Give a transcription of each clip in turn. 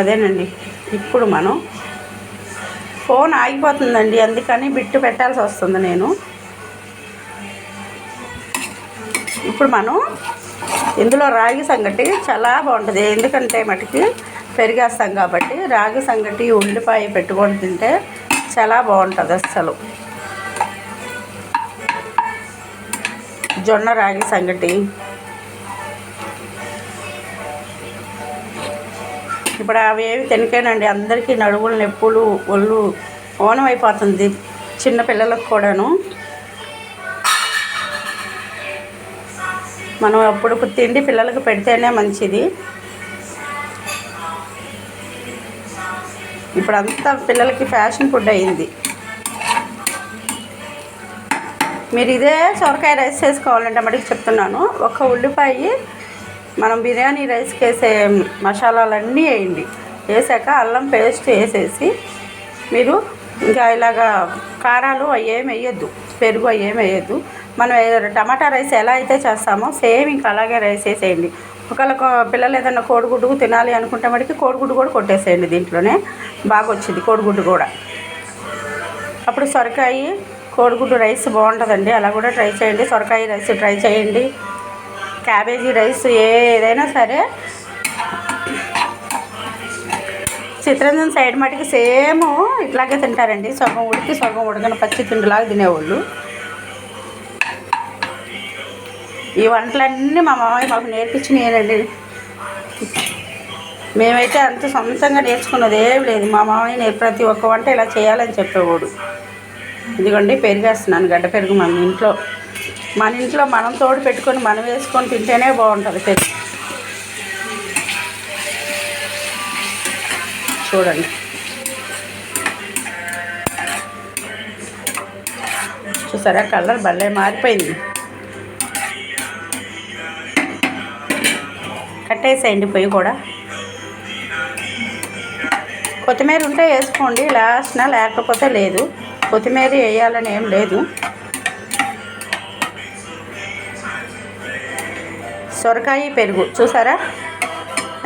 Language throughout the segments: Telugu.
అదేనండి. ఇప్పుడు మనం ఫోన్ ఆగిపోతుందండి, అందుకని బిట్టు పెట్టాల్సి వస్తుంది నేను. ఇప్పుడు మనం ఇందులో రాగి సంగటి చాలా బాగుంటుంది, ఎందుకంటే మటుకి పెరిగేస్తాం కాబట్టి. రాగి సంగటి ఉల్లిపాయ పెట్టుకొని తింటే చాలా బాగుంటుంది అస్సలు. జొన్న రాగి సంగటి. ఇప్పుడు అవేవి తినకేనండి, అందరికీ నడుములు నొప్పులు, ఒళ్ళు ఓనం అయిపోతుంది, చిన్నపిల్లలకు కూడాను. మనం అప్పుడు తిండి పిల్లలకు పెడితేనే మంచిది. ఇప్పుడు అంతా పిల్లలకి ఫ్యాషన్ ఫుడ్ అయింది. మీరు ఇదే సొరకాయ రైస్ చేసుకోవాలంటే మటుకు చెప్తున్నాను, ఒక ఉల్లిపాయ మనం బిర్యానీ రైస్కి వేసే మసాలాలన్నీ వేయండి. వేసాక అల్లం పేస్ట్ వేసేసి మీరు ఇంకా ఇలాగా కారాలు అవేమి వేయద్దు, పెరుగు అవేమి వేయద్దు. మనం టమాటా రైస్ ఎలా అయితే చేస్తామో సేమ్ ఇంకా అలాగే రైస్ వేసేయండి. ఒకవేళ పిల్లలు ఏదైనా కోడిగుడ్డు తినాలి అనుకుంటే మటుకు కోడిగుడ్డు కూడా కొట్టేసేయండి, దీంట్లోనే బాగా వచ్చింది కోడిగుడ్డు కూడా. అప్పుడు సొరకాయ కోడిగుడ్డు రైస్ బాగుంటుందండి, అలా కూడా ట్రై చేయండి. సొరకాయ రైస్ ట్రై చేయండి, క్యాబేజీ రైస్ ఏదైనా సరే. చిత్రంజన్ సైడ్ మటుకు సేమ్ ఇట్లాగే తింటారండి, సగం ఉడికి సగం ఉడకని పచ్చి తిండిలాగా తినేవాళ్ళు. ఈ వంటలన్నీ మా మామయ్య మాకు నేర్పించినాయండి. మేమైతే అంత సొంతంగా నేర్చుకున్నది ఏం లేదు, మా మామయ్య ప్రతి ఒక్క వంట ఇలా చేయాలని చెప్పేవాడు. ఇదిగోండి పెరిగేస్తున్నాను, గడ్డ పెరుగు. మన ఇంట్లో మనం తోడు పెట్టుకొని మనం వేసుకొని తింటేనే బాగుంటుంది పెరుగు. చూడండి, చూసారా కలర్ భలే మారిపోయింది. కట్టేసేయండి పొయ్యి కూడా. కొత్తిమీర ఉంటే వేసుకోండి లాస్ట్న, లేకపోతే లేదు. కొత్తిమీర వేయాలని ఏం లేదు. సొరకాయ పెరుగు చూసారా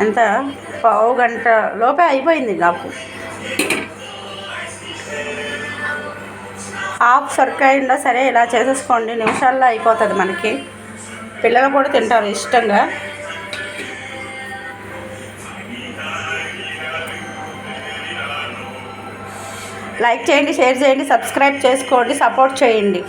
ఎంత పావు గంట లోపే అయిపోయింది నాకు. హాఫ్ సొరకాయ ఉందా సరే ఇలా చేసేసుకోండి, నిమిషాల్లో అయిపోతుంది మనకి. పిల్లలు కూడా తింటారు ఇష్టంగా. లైక్ చేయండి, షేర్ చేయండి, సబ్స్క్రైబ్ చేసుకోండి, సపోర్ట్ చేయండి.